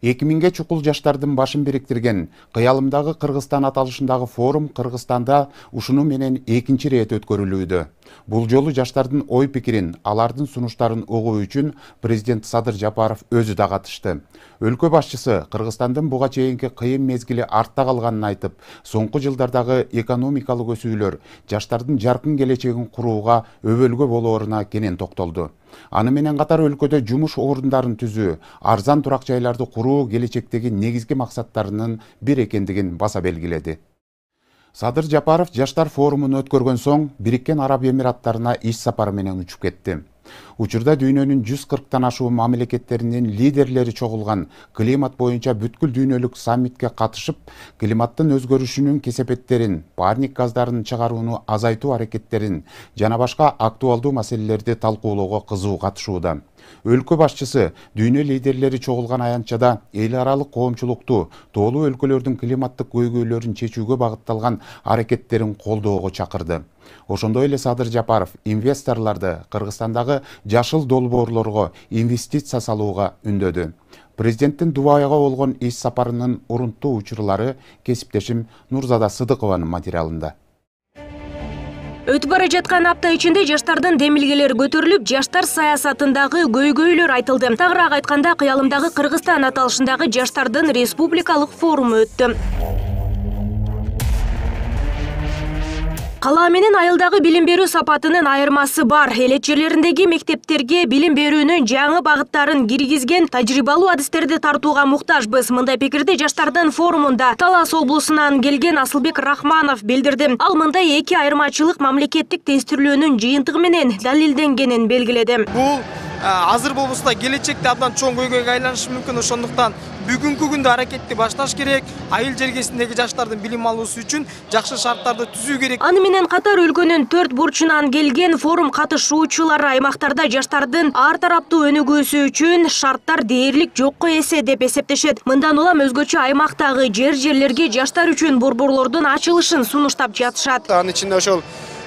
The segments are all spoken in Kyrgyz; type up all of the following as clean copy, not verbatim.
2000'ge чукул жаштардын башын бириктирген Кыялымдагы Кыргызстан аталышындагы форум Кыргызстанда ушуну менен экинчи рет өткөрүлүүдө. Бул жолу жаштардын ой пикирин, алардын сунуштарын угуу үчүн президент Садыр Жапаров өзү да катышты. Өлкө башчысы Кыргызстандын буга чейинки кыйын мезгили артта калганын айтып, соңку жылдардагы экономикалык өсүүлөр жаштардын жаркын келечегин курууга өбөлгө болооруна кенен токтолду. Аны менен катар өлкөдө жумуш орундарын түзүү, арзан турак жайларды куруу келечектеги негизги максаттарынын бири экендигин баса белгиледи. Садыр Жапаров жаштар форумун өткөргөн соң Бириккен Араб Эмираттарына иш сапары менен учуп кетти. Учурда дүйнөнүн 140тан ашуун мамлекеттеринин лидерлери чогулган климат боюнча бүткүл дүйнөлүк саммитке катышып, климаттын өзгөрүшүнүн кесепеттерин, парник газдарын чыгарууну азайтуу аракеттерин жана башка актуалдуу маселелерди талкуулоого кызуу катышууда. Өлкө башчысы дүйнө лидерлери чогулган аянтчада эл аралык коомчулукту тоолуу өлкөлөрдүн климаттык көйгөйлөрүн чечүүгө багытталган аракеттерин колдоого чакырды. Ошондой эле Садыр Жапаров инвесторлорду Кыргызстандагы жашыл долбоорлорго инвестиция салууга үндөдү. Президенттин Дубайга болгон иш сапарынын урунттуу учурлары кесиптешим Нурзада Сыдыкованын материалында. Өтүп бара жаткан апта ичинде жаштардын демилгелери көтөрүлүп, жаштар саясатындагы көйгөйлөр айтылды. Тагыраак айтканда, Кыялымдагы Кыргызстан аталышындагы жаштардын республикалык форуму өттү. Кала менен айылдагы билим берүү сапатынын айырмасы бар. Элет жерлериндеги мектептерге билим берүүнүн жаңы багыттарын киргизген тажрыйбалуу адистерди тартууга муктажбыз. Мындай пикирди жаштардын форумунда Талас облусунан келген Асылбек Рахманов билдирди. Ал мындай эки айырмачылык мамлекеттик тестирлөөнүн жыйынтыгы менен далилденгенин белгиледи. Бул азыр болбосо да келечекте абдан чоң көйгөйгө айланышы мүмкүн. Ошондуктан бүгүнкү күндө аракетти башташ керек. Айыл жергесиндеги жаштардын билим алуусу үчүн жакшы шарттарды түзүү керек. Аны менен катар өлкөнүн 4 бурчунан келген форум катышуучулары аймактарда жаштардын ар тараптуу өнүгүүсү үчүн шарттар дээрлик жокко эсе деп эсептешет. Мындан улам өзгөчө аймактагы жерлерге жаштар үчүн борборлордун ачылышын сунуштап жатышат. Анын ичинде ошол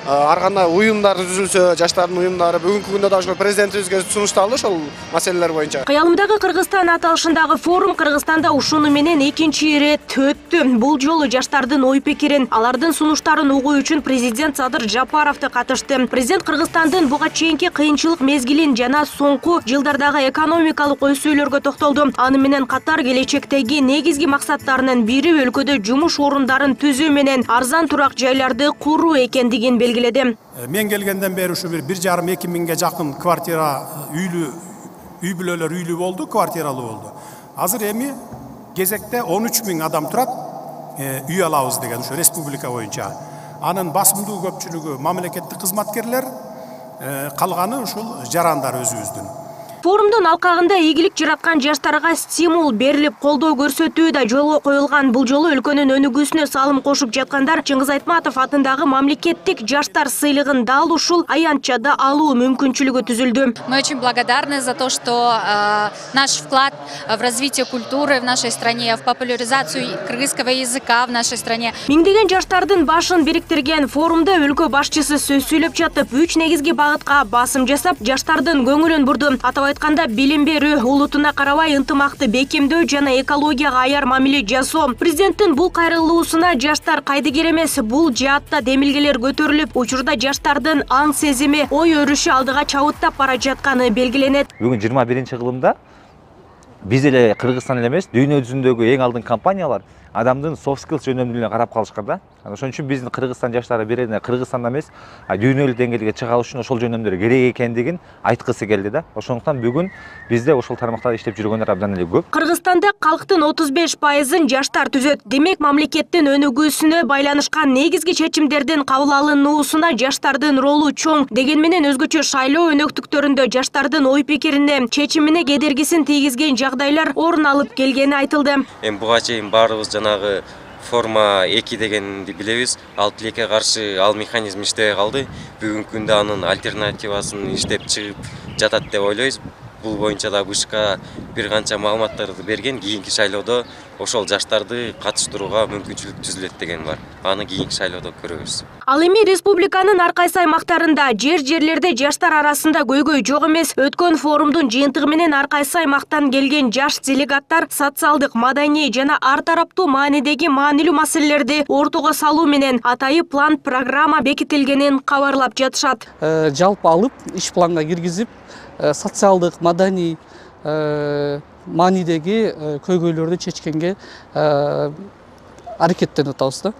ар кандай уюмдар түзүлсө, жаштардын уюмдары бүгүнкү күндө да ошол президентибизге сунушталды ошол маселелер боюнча. Кыялымдагы Кыргызстан аталышындагы форум Кыргызстанда ушуну менен экинчи ирет өттү. Бул жолу жаштардын ой пикирин, алардын сунуштарын угуу үчүн президент Садыр Жапаров да катышты. Президент Кыргызстандын буга чейинки кыйынчылык мезгилин жана соңку жылдардагы экономикалык өсүүлөргө токтолду. Аны менен катар келечектеги негизги максаттарынын бири өлкөдө жумуш орундарын түзүү менен арзан турак жайларды куруу экендигин белгиледи. Мен келгенден бери ушу 1,5-2 миңге жакын квартира үй бүлөлөр үйлүү болду, квартиралуу болду. Азыр эми кезекте 13 миң адам турат, үй алабыз деген ушу республика боюнча. Анын басымдуу көпчүлүгү мамлекеттик кызматкерлер, калганы ушул жарандар өзүбүздүн. Форумдун алкагында ийгилик жараткан жаштарга стимул берилип, колдоо көрсөтүү да жолго коюлган. Бул жолу өлкөнүн өнүгүүсүнө салым кошуп жаткандар Чыңгыз Айтматов атындагы мамлекеттик жаштар сыйлыгын дал ушул аянтчада алуу мүмкүнчүлүгү түзүлдү. Мы очень благодарны за то, что наш вклад в развитие культуры в нашей стране, в популяризацию кыргызского языка в нашей стране. Миңдеген жаштардын башын бириктирген форумда өлкө башчысы сөз сүйлөп жатып, 3 негизги багытка басым жасап, жаштардын көңүлүн бурду. Айтканда билим берүү, улутуна карабай ынтымакты бекемдөө жана экологияга аяр мамиле жасоо. Президенттин бул кайрылуусуна жаштар кайдыгер эмес, бул жаатта демилгелер көтөрүлүп, учурда жаштардын аң сезими, ой өрүшү алдыга чабыттап бара жатканы белгиленет. Бүгүн 21-кылымда биз эле Кыргызстан эле эмес, дүйнө жүзүндөгү эң алдыңкы компаниялар адамдын soft skills жөнөмдүүлүгүнө карап калышкан да. Ошон үчүн биздин Кыргызстан жаштары берене Кыргызстанда эмес, дүйнөлүк деңгээлге чыга алыш үчүн ошол жөнөмдөр керек экендигин айткысы келди да. Ошондуктан бүгүн бизде ошол тармактарда иштеп жүргөндөр абдан эле көп. Кыргызстанда калктын 35%-ын жаштар түзөт. Демек, мамлекеттин өнүгүүсүнө байланышкан негизги чечимдердин кабыл алынуусуна жаштардын ролу чоң. Деген менен өзгөчө шайлоо өнөктүктөрүндө жаштардын ой пикирине, чечимине кедергисин тийгизген жагдайлар орун алып келгени айтылды. Буга чейин баарыбыз жанагы форма 2 дегенди билебиз. Ал тилекке каршы ал механизм иштебей калды. Бүгүнкү күндө анын альтернативасын иштеп чыгып жатат деп ойлойбуз. бул боюнча да БШК бир канча маалыматтарды берген. Кийинки шайлоодо ошол жаштарды катыштырууга мүмкүнчүлүк түзүлөт деген бар. Аны кийинки шайлоодо көрөбүз. Ал эми республиканын ар кайсы аймактарында жерлерде жаштар арасында көйгөй жок эмес. Өткөн форумдун жыйынтыгы менен ар кайсы аймактан келген жаш делегаттар социалдык, маданий жана ар тараптуу маанидеги маанилүү маселелерди ортого салуу менен атайы план программа бекитилгенин кабарлап жатышат. Жалпы алып иш планга киргизип, социалдык, маданий маанидеги көйгөйлөрдү чечкенге аракеттенип атабыз да.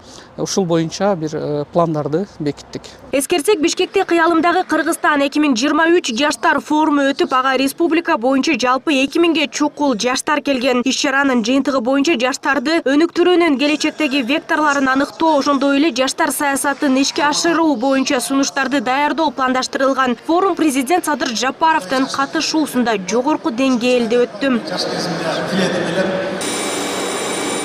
Ушул боюнча бир пландарды бекиттик. Эскерсек, Бишкекте кыялымдагы Кыргызстан 2023 жаштар форуму өтүп, ага республика боюнча жалпы 2000ге чукул жаштар келген. Иш-чаранын жыйынтыгы боюнча жаштарды өнүктүрүүнүн келечектеги векторлорун аныктоо, ошондой эле жаштар саясатын ишке ашыруу боюнча сунуштарды даярдоо пландаштырылган. Форум президент Садыр Жапаровдун катышуусунда жогорку деңгээлде өттү.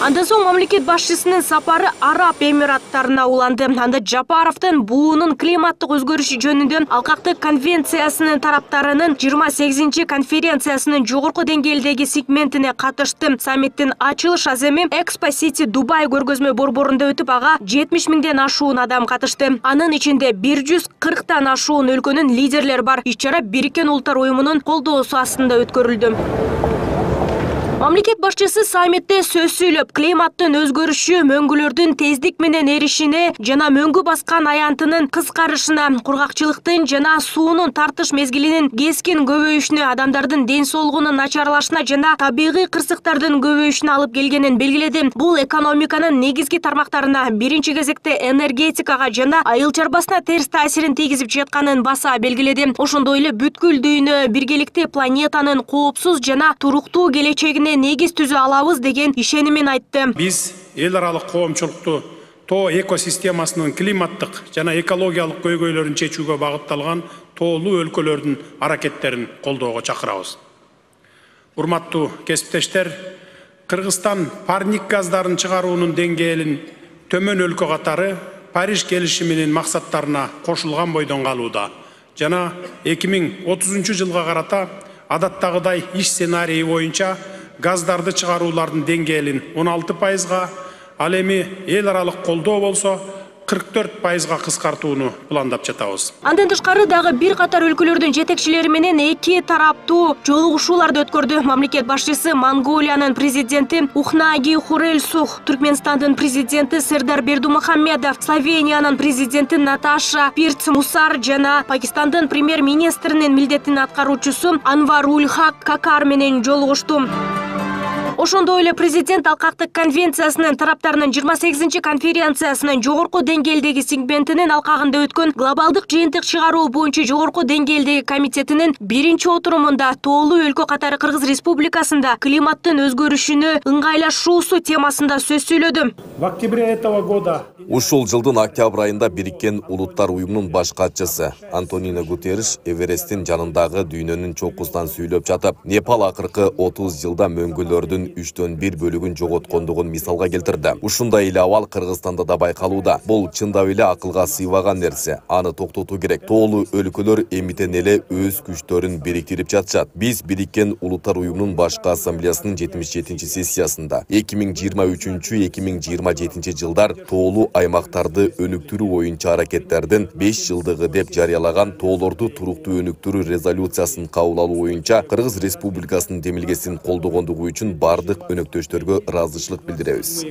Андан соң мамлекет башчысынын сапары Араб Эмираттарына уланды. Анда Жапаровдун буунун климаттык өзгөрүшү жөнүндө алкактык конвенциясынын тараптарынын 28-чи конференциясынын жогорку деңгээлдеги сегментине катышты. Саммиттин ачылыш аземи Expo City Дубай көргөзмө борборунда өтүп, ага 70 миңден ашуун адам катышты. Анын ичинде 140тан ашуун өлкөнүн лидерлери бар. Иш-чара Бириккен Улуттар уюмунун колдоосу астында өткөрүлдү. Мамлекет башчысы саммитте сөз сүйлөп, климаттын өзгөрүшү мөңгүлөрдүн тездик менен эришине жана мөңгү баскан аянтынын кыскарышына, кургакчылыктын жана суунун тартыш мезгилинин кескин көбөйүшүнө, адамдардын ден соолугунун начарлашына жана табигый кырсыктардын көбөйүшүнө алып келгенин белгиледи. Бул экономиканын негизги тармактарына, биринчи кезекте энергетикага жана айыл чарбасына терс таасирин тийгизип жатканын баса белгиледи. Ошондой эле бүткүл дүйнө биргеликте планетанын коопсуз жана туруктуу келечегине негиз түзө алабыз деген ишенимин айтты. Биз эл аралык коомчулукту тоо экосистемасынын климаттык жана экологиялык көйгөйлөрүн чечүүгө багытталган тоолуу өлкөлөрдүн аракеттерин колдоого чакырабыз. Урматтуу кесиптештер, Кыргызстан парник газдарын чыгаруунун деңгээлин төмөн өлкө катары Париж келишиминин максаттарына кошулган бойдон калууда жана 2030 жылга карата адаттагыдай иш сценарийи боюнча газдарды чыгаруулардын деңгээлин 16%га, ал эми эл аралык колдоо болсо 44%га кыскартууну пландап жатабыз. Андан тышкары дагы бир катар өлкөлөрдүн жетекчилери менен эки тараптуу жолугушууларды өткөрдү. Мамлекет башчысы Монголиянын президенти Ухнааги Хурэлсух, Түркменстандын президенти Сердар Бердумухамедов, Словениянын президенти Наташа Пирц Мусар жана Пакистандын премьер-министринин милдетин аткаруучусу Анвар Уль Хак Какар менен жолугушту. Ошондой эле президент алкактык конвенциясынын тараптарынын 28-чи конференциясынын жогорку деңгээлдеги сегментинин алкагында өткөн глобалдык жыйынтык чыгаруу боюнча жогорку деңгээлдеги комитетинин биринчи отурумунда тоолуу өлкө катары Кыргыз Республикасында климаттын өзгөрүшүнө ыңгайлашуусу темасында сөз сүйлөдү. В октябре этого года Ушул жылдын октябрь айында Бириккен Улуттар уюмунун баш катчысы Антонио Гутерриш Эвересттин жанындагы дүйнөнүн чокусунан сүйлөп жатып, Непал акыркы 30 жылда мөңгүлөрдүн 3/1 бөлүгүн жоготкондугун мисалга келтирди. Ушундай эле абал Кыргызстанда да байкалууда. Бул чындап эле акылга сыйбаган нерсе. Аны токтотуу керек. Тоолуу өлкөлөр эмитен эле өз күчтөрүн бириктирип жатышат. Биз Бириккен Улуттар уюмунун башкы ассамблеясынын 77-чи сессиясында 2023-2027 жылдар тоолуу аймактарды өнүктүрүү боюнча аракеттердин 5 жылдыгы деп жарыялаган тоолорду туруктуу өнүктүрүү резолюциясын кабыл алуу боюнча Кыргыз Республикасынын демилгесин колдогондугу үчүн бардык өнөктөштөргө ыраазычылык билдиребиз.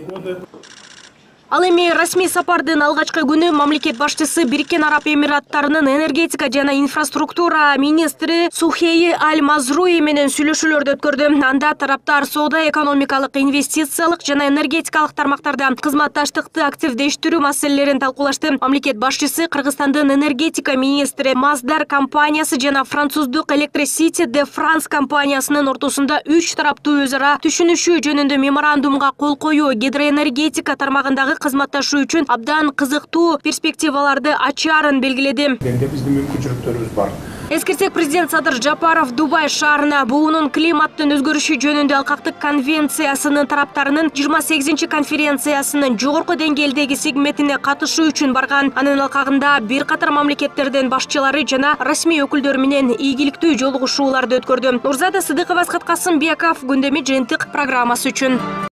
Ал эми расмий сапардын алгачкы күнү мамлекет башчысы Бириккен Араб Эмираттарынын энергетика жана инфраструктура министри Сухейи Аль-Мазруи менен сүйлөшүүлөрдү өткөрдү. Анда тараптар соода, экономикалык, инвестициялык жана энергетикалык тармактарда кызматташтыкты активдештирүү маселелерин талкуулашты. Мамлекет башчысы Кыргызстандын энергетика министри Маздар компаниясы жана француздук Electricité de France компаниясынын ортосунда 3 тараптуу өз ара түшүнүшүү жөнүндө меморандумга кол коюу гидроэнергетика тармагындагы кызматташуу үчүн абдан кызыктуу перспективаларды ачаарын белгиледи. Биздин мүмкүнчүлүктөрүбүз бар. Эскерсек, президент Садыр Жапаров Дубай шаарына буунун климаттын өзгөрүшү жөнүндө алкактык конвенциясынын тараптарынын 28 конференциясынын жогорку деңгээлдеги сегментине катышуу үчүн барган. Анын алкагында бир катар мамлекеттердин башчылары жана расмий өкүлдөр менен ийгиликтүү жолугушууларды өткөрдү. Нурзада Сыдыкова, Касым Бияков, Күндөмү жыйынтык программасы үчүн.